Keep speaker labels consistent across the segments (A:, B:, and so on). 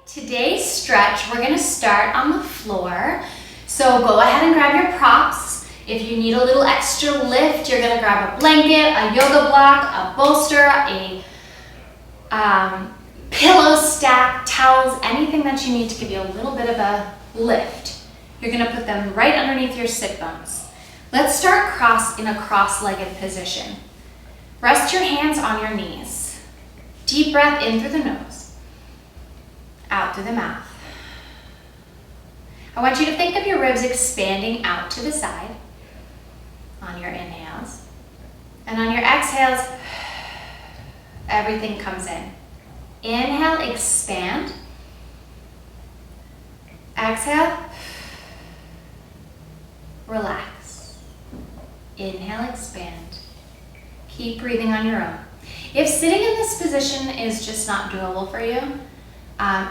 A: Today's stretch, we're gonna start on the floor. So go ahead and grab your props. If you need a little extra lift, you're gonna grab a blanket, a yoga block, a bolster, a pillow stack, towels, anything that you need to give you a little bit of a lift. You're gonna put them right underneath your sit bones. Let's start in a cross-legged position. Rest your hands on your knees. Deep breath in through the nose, out through the mouth. I want you to think of your ribs expanding out to the side on your inhales. And on your exhales, everything comes in. Inhale, expand. Exhale, relax. Inhale, expand. Keep breathing on your own. If sitting in this position is just not doable for you,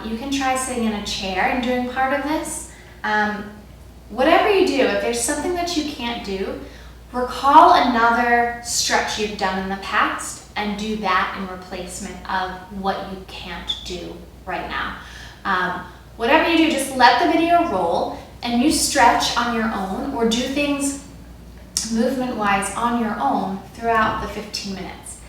A: you can try sitting in a chair and doing part of this. Whatever you do, if there's something that you can't do, recall another stretch you've done in the past and do that in replacement of what you can't do right now. Whatever you do, just let the video roll and you stretch on your own or do things movement-wise on your own throughout the 15 minutes.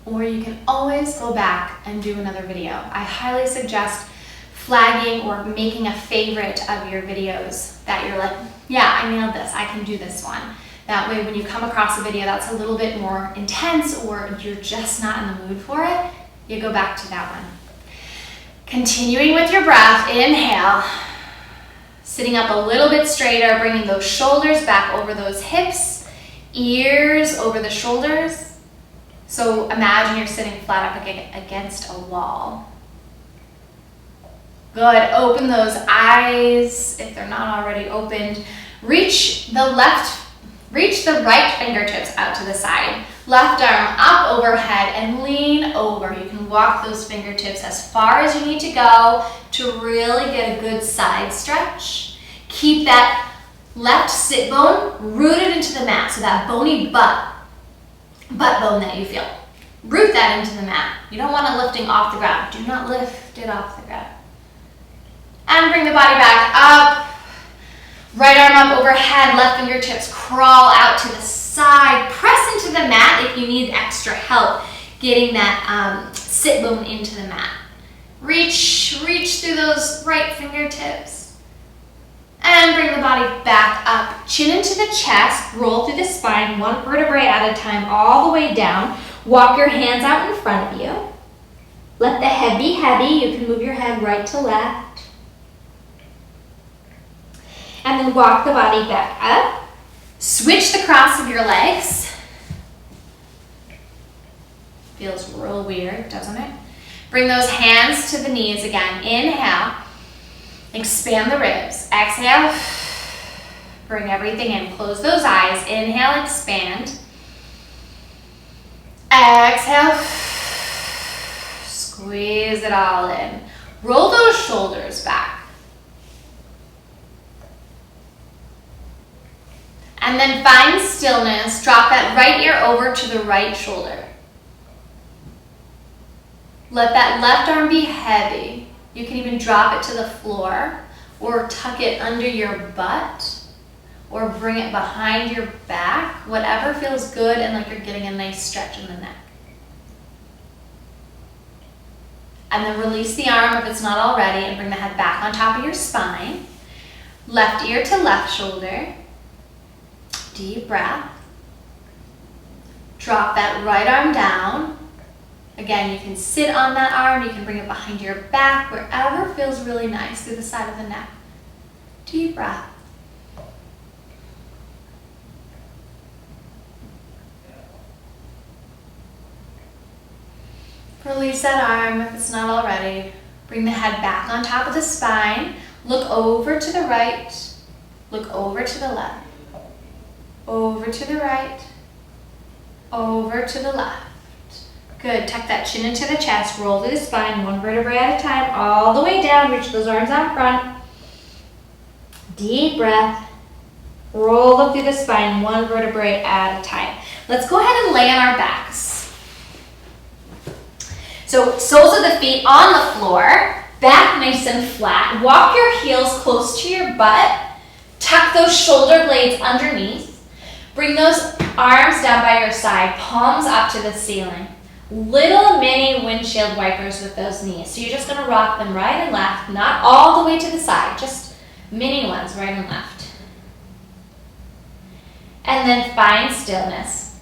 A: Or you can always go back and do another video. I highly suggest flagging or making a favorite of your videos that you're like, yeah, I nailed this, I can do this one. That way when you come across a video that's a little bit more intense or you're just not in the mood for it, you go back to that one. Continuing with your breath, inhale, sitting up a little bit straighter, bringing those shoulders back over those hips, ears over the shoulders. So imagine you're sitting flat up against a wall. Good, open those eyes if they're not already opened. Reach the right fingertips out to the side. Left arm up overhead and lean over. You can walk those fingertips as far as you need to go to really get a good side stretch. Keep that left sit bone rooted into the mat, so that bony butt bone that you feel. Root that into the mat. You don't want it lifting off the ground. Do not lift it off the ground. And bring the body back up. Right arm up overhead, left fingertips crawl out to the side. Press into the mat if you need extra help getting that sit bone into the mat. Reach through those right fingertips. And bring the body back up. Chin into the chest, roll through the spine, one vertebrae at a time, all the way down. Walk your hands out in front of you. Let the head be heavy. You can move your head right to left. And then walk the body back up. Switch the cross of your legs. Feels real weird, doesn't it? Bring those hands to the knees again. Inhale. Expand the ribs. Exhale. Bring everything in. Close those eyes. Inhale, expand. Exhale. Squeeze it all in. Roll those shoulders back. And then find stillness. Drop that right ear over to the right shoulder. Let that left arm be heavy. You can even drop it to the floor or tuck it under your butt or bring it behind your back, whatever feels good and like you're getting a nice stretch in the neck. And then release the arm if it's not already and bring the head back on top of your spine. Left ear to left shoulder. Deep breath. Drop that right arm down. Again, you can sit on that arm, you can bring it behind your back, wherever feels really nice, through the side of the neck. Deep breath. Release that arm if it's not already. Bring the head back on top of the spine. Look over to the right. Look over to the left. Over to the right. Over to the left. Good, tuck that chin into the chest, roll through the spine, one vertebrae at a time, all the way down, reach those arms out front. Deep breath, roll them through the spine, one vertebrae at a time. Let's go ahead and lay on our backs. So soles of the feet on the floor, back nice and flat. Walk your heels close to your butt. Tuck those shoulder blades underneath. Bring those arms down by your side, palms up to the ceiling. Little mini windshield wipers with those knees. So you're just going to rock them right and left, not all the way to the side, just mini ones right and left. And then find stillness.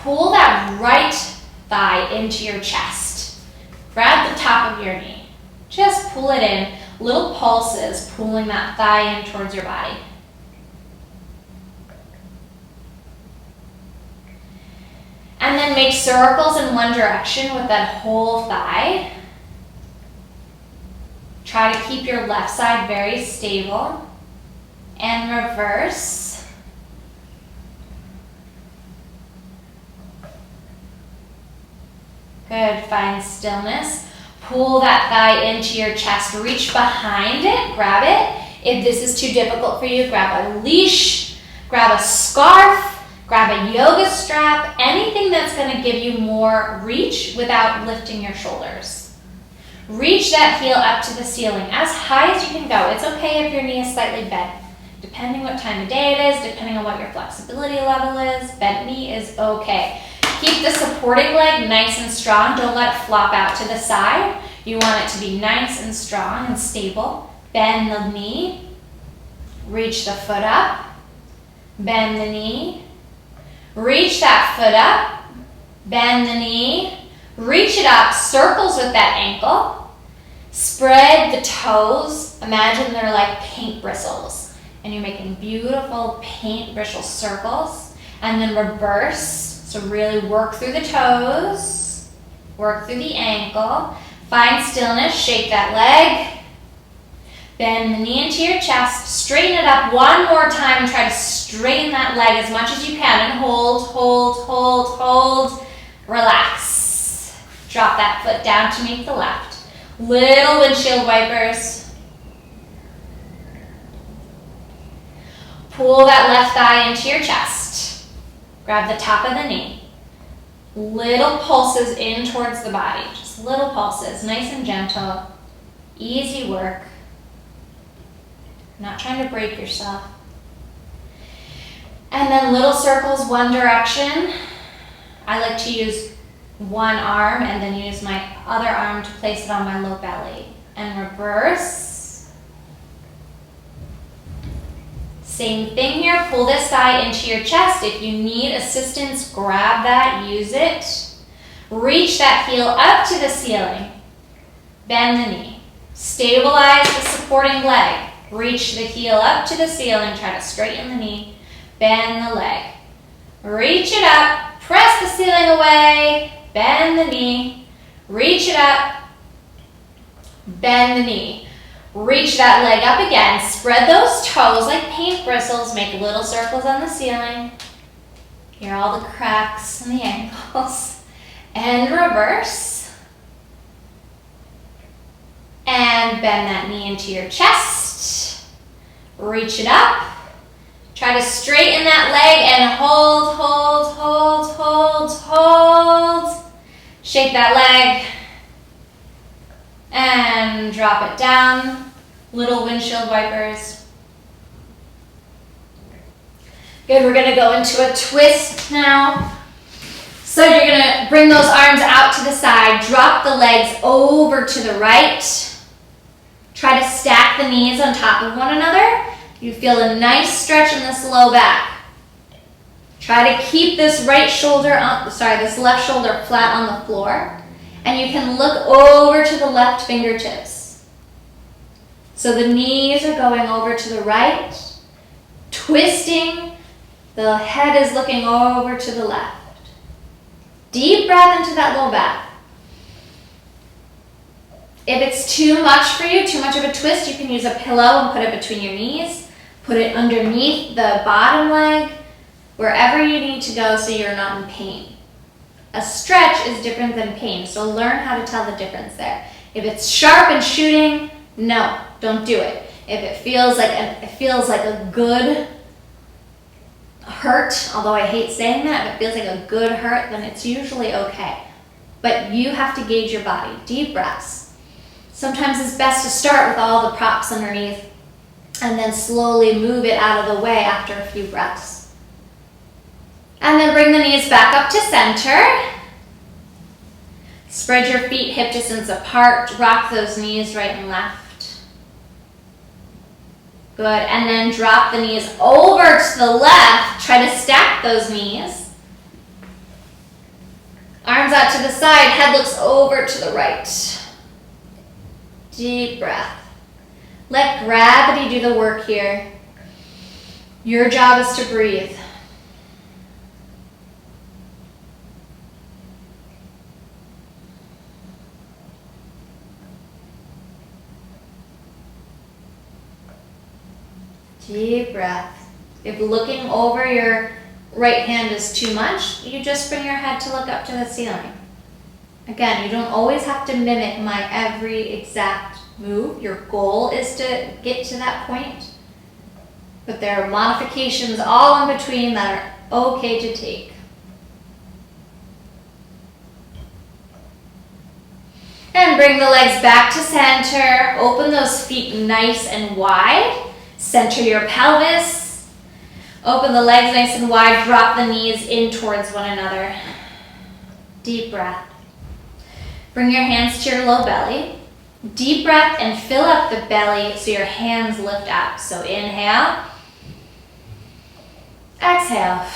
A: Pull that right thigh into your chest. Grab the top of your knee. Just pull it in. Little pulses pulling that thigh in towards your body. And then make circles in one direction with that whole thigh. Try to keep your left side very stable. And reverse. Good, find stillness. Pull that thigh into your chest. Reach behind it, grab it. If this is too difficult for you, grab a leash, grab a scarf, grab a yoga strap, anything that's going to give you more reach without lifting your shoulders. Reach that heel up to the ceiling, as high as you can go. It's okay if your knee is slightly bent. Depending what time of day it is, depending on what your flexibility level is, bent knee is okay. Keep the supporting leg nice and strong. Don't let it flop out to the side. You want it to be nice and strong and stable. Bend the knee. Reach the foot up. Bend the knee. Reach that foot up. Bend the knee. Reach it up. Circles with that ankle. Spread the toes. Imagine they're like paint bristles. And you're making beautiful paint bristle circles. And then reverse. So really work through the toes, work through the ankle, find stillness, shake that leg, bend the knee into your chest, straighten it up one more time and try to straighten that leg as much as you can and hold, hold, hold, hold, relax. Drop that foot down to meet the left. Little windshield wipers. Pull that left thigh into your chest. Grab the top of the knee. Little pulses in towards the body. Just little pulses, nice and gentle. Easy work. Not trying to break yourself. And then little circles one direction. I like to use one arm and then use my other arm to place it on my low belly. And reverse. Same thing here, pull this thigh into your chest. If you need assistance, grab that, use it. Reach that heel up to the ceiling. Bend the knee. Stabilize the supporting leg. Reach the heel up to the ceiling, try to straighten the knee. Bend the leg. Reach it up, press the ceiling away, bend the knee. Reach it up, bend the knee. Reach that leg up again. Spread those toes like paint bristles. Make little circles on the ceiling. Hear all the cracks in the ankles. And reverse. And bend that knee into your chest. Reach it up. Try to straighten that leg and hold, hold, hold, hold, hold. Shake that leg. And drop it down. Little windshield wipers. Good, we're gonna go into a twist now. So you're gonna bring those arms out to the side, drop the legs over to the right. Try to stack the knees on top of one another. You feel a nice stretch in this low back. Try to keep this left shoulder flat on the floor. And you can look over to the left fingertips. So the knees are going over to the right, twisting. The head is looking over to the left. Deep breath into that low back. If it's too much for you, too much of a twist, you can use a pillow and put it between your knees. Put it underneath the bottom leg, wherever you need to go so you're not in pain. A stretch is different than pain, so learn how to tell the difference there. If it's sharp and shooting, no, don't do it. If it feels like a good hurt, although I hate saying that, if it feels like a good hurt, then it's usually okay. But you have to gauge your body. Deep breaths. Sometimes it's best to start with all the props underneath and then slowly move it out of the way after a few breaths. And then bring the knees back up to center. Spread your feet hip distance apart. Rock those knees right and left. Good. And then drop the knees over to the left. Try to stack those knees. Arms out to the side. Head looks over to the right. Deep breath. Let gravity do the work here. Your job is to breathe. Deep breath. If looking over your right hand is too much, you just bring your head to look up to the ceiling. Again, you don't always have to mimic my every exact move. Your goal is to get to that point. But there are modifications all in between that are okay to take. And bring the legs back to center. Open those feet nice and wide. Center your pelvis. Open the legs nice and wide. Drop the knees in towards one another. Deep breath. Bring your hands to your low belly. Deep breath and fill up the belly so your hands lift up. So inhale. Exhale.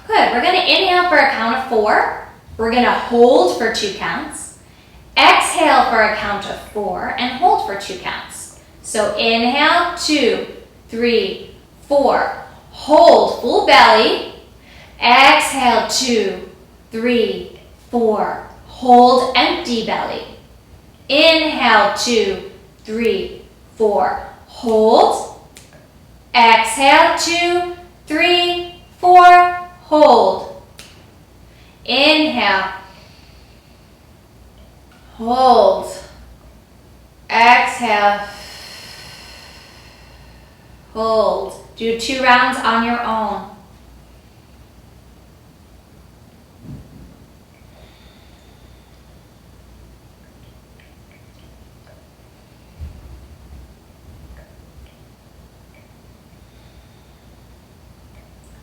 A: Good. We're going to inhale for a count of 4. We're going to hold for 2 counts. Exhale for a count of 4 and hold for 2 counts. So inhale, 2, 3, 4. Hold, full belly. Exhale, 2, 3, 4. Hold, empty belly. Inhale, 2, 3, 4. Hold. Exhale, 2, 3, 4. Hold. Inhale. Hold. Exhale. Hold. Do 2 rounds on your own.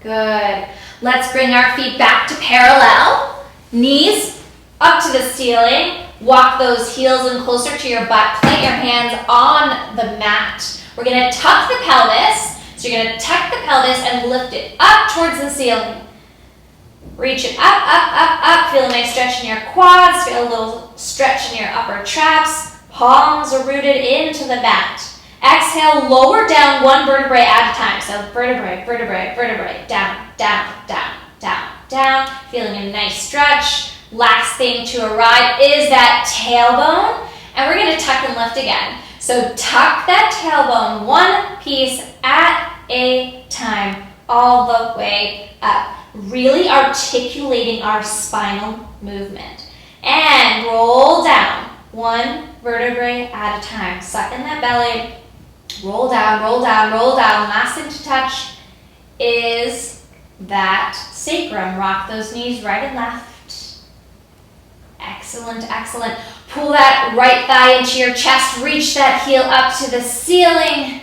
A: Good. Let's bring our feet back to parallel. Knees up to the ceiling. Walk those heels in closer to your butt. Plant your hands on the mat. We're going to tuck the pelvis. So you're going to tuck the pelvis and lift it up towards the ceiling. Reach it up, up, up, up. Feel a nice stretch in your quads. Feel a little stretch in your upper traps. Palms are rooted into the mat. Exhale, lower down 1 vertebrae at a time. So vertebrae, vertebrae, vertebrae. Down, down, down, down, down. Feeling a nice stretch. Last thing to arrive is that tailbone. And we're going to tuck and lift again. So tuck that tailbone 1 piece at a time, all the way up. Really articulating our spinal movement. And roll down 1 vertebrae at a time. Suck in that belly. Roll down, roll down, roll down. Last thing to touch is that sacrum. Rock those knees right and left. Excellent, excellent. Pull that right thigh into your chest. Reach that heel up to the ceiling.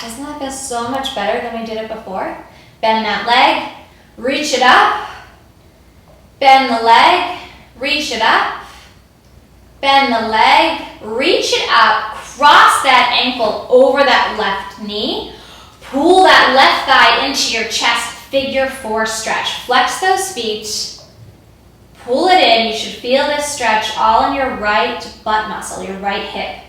A: Doesn't that feel so much better than we did it before? Bend that leg. Reach it up. Bend the leg. Reach it up. Bend the leg. Reach it up. Cross that ankle over that left knee. Pull that left thigh into your chest. Figure 4 stretch. Flex those feet. Pull it in. You should feel this stretch all in your right butt muscle, your right hip.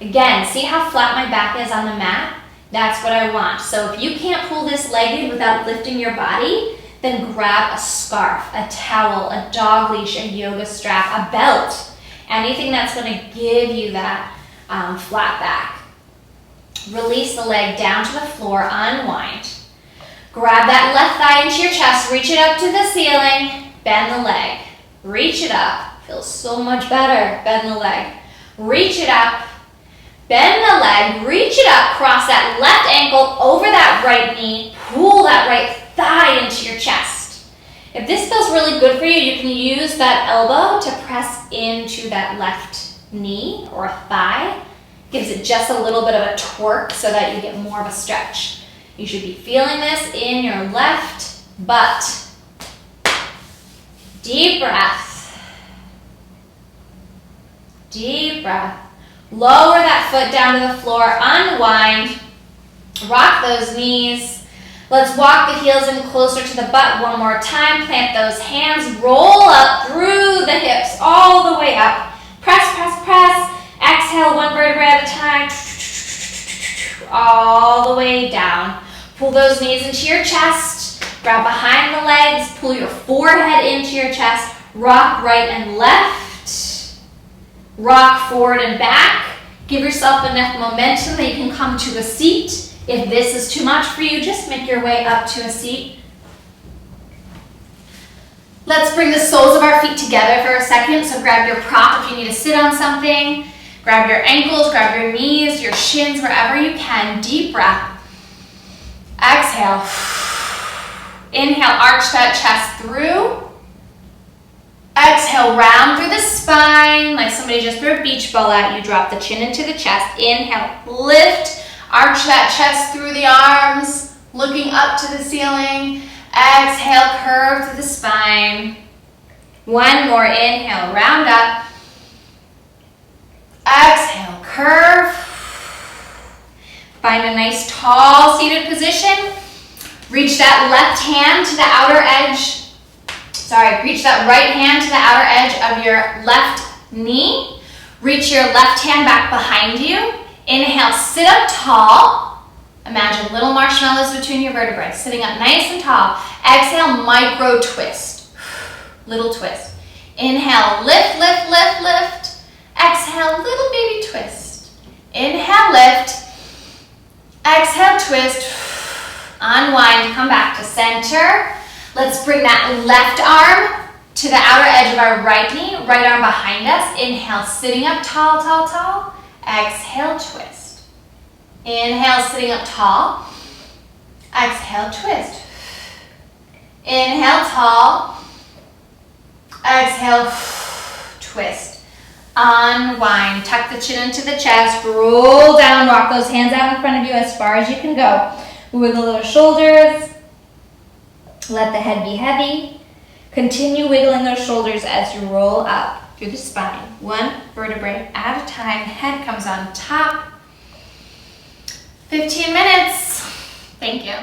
A: Again, see how flat my back is on the mat? That's what I want. So if you can't pull this leg in without lifting your body, then grab a scarf, a towel, a dog leash, a yoga strap, a belt. Anything that's going to give you that flat back. Release the leg down to the floor, unwind. Grab that left thigh into your chest, reach it up to the ceiling, bend the leg. Reach it up, feels so much better. Bend the leg, reach it up, bend the leg, reach it up, cross that left ankle over that right knee, pull that right thigh into your chest. If this feels really good for you, you can use that elbow to press into that left knee or a thigh. Gives it just a little bit of a torque so that you get more of a stretch. You should be feeling this in your left butt. Deep breath. Deep breath. Lower that foot down to the floor, unwind. Rock those knees. Let's walk the heels in closer to the butt one more time. Plant those hands, roll up through the hips, all the way up. Press, press, press. Exhale, one vertebrae at a time. All the way down. Pull those knees into your chest. Grab behind the legs. Pull your forehead into your chest. Rock right and left. Rock forward and back. Give yourself enough momentum that you can come to a seat. If this is too much for you, just make your way up to a seat. Let's bring the soles of our feet together for a second. So grab your prop if you need to sit on something. Grab your ankles, grab your knees, your shins, wherever you can. Deep breath. Exhale. Inhale, arch that chest through. Exhale, round through the spine, like somebody just threw a beach ball at you. Drop the chin into the chest. Inhale, lift, arch that chest through the arms, looking up to the ceiling. Exhale, curve through the spine. One more, inhale, round up. Exhale, curve. Find a nice tall seated position. Reach that left hand to the outer edge. Reach that right hand to the outer edge of your left knee. Reach your left hand back behind you. Inhale, sit up tall. Imagine little marshmallows between your vertebrae, sitting up nice and tall. Exhale, micro twist. Little twist. Inhale, lift, lift, lift, lift. Exhale, little baby twist. Inhale, lift. Exhale, twist. Unwind, come back to center. Let's bring that left arm to the outer edge of our right knee, right arm behind us. Inhale, sitting up tall, tall, tall. Exhale, twist. Inhale, sitting up tall. Exhale, twist. Inhale, tall. Exhale, twist. Unwind, tuck the chin into the chest, roll down, rock those hands out in front of you as far as you can go. Wiggle those shoulders. Let the head be heavy. Continue wiggling those shoulders as you roll up through the spine. One vertebrae at a time. Head comes on top. 15 minutes. Thank you.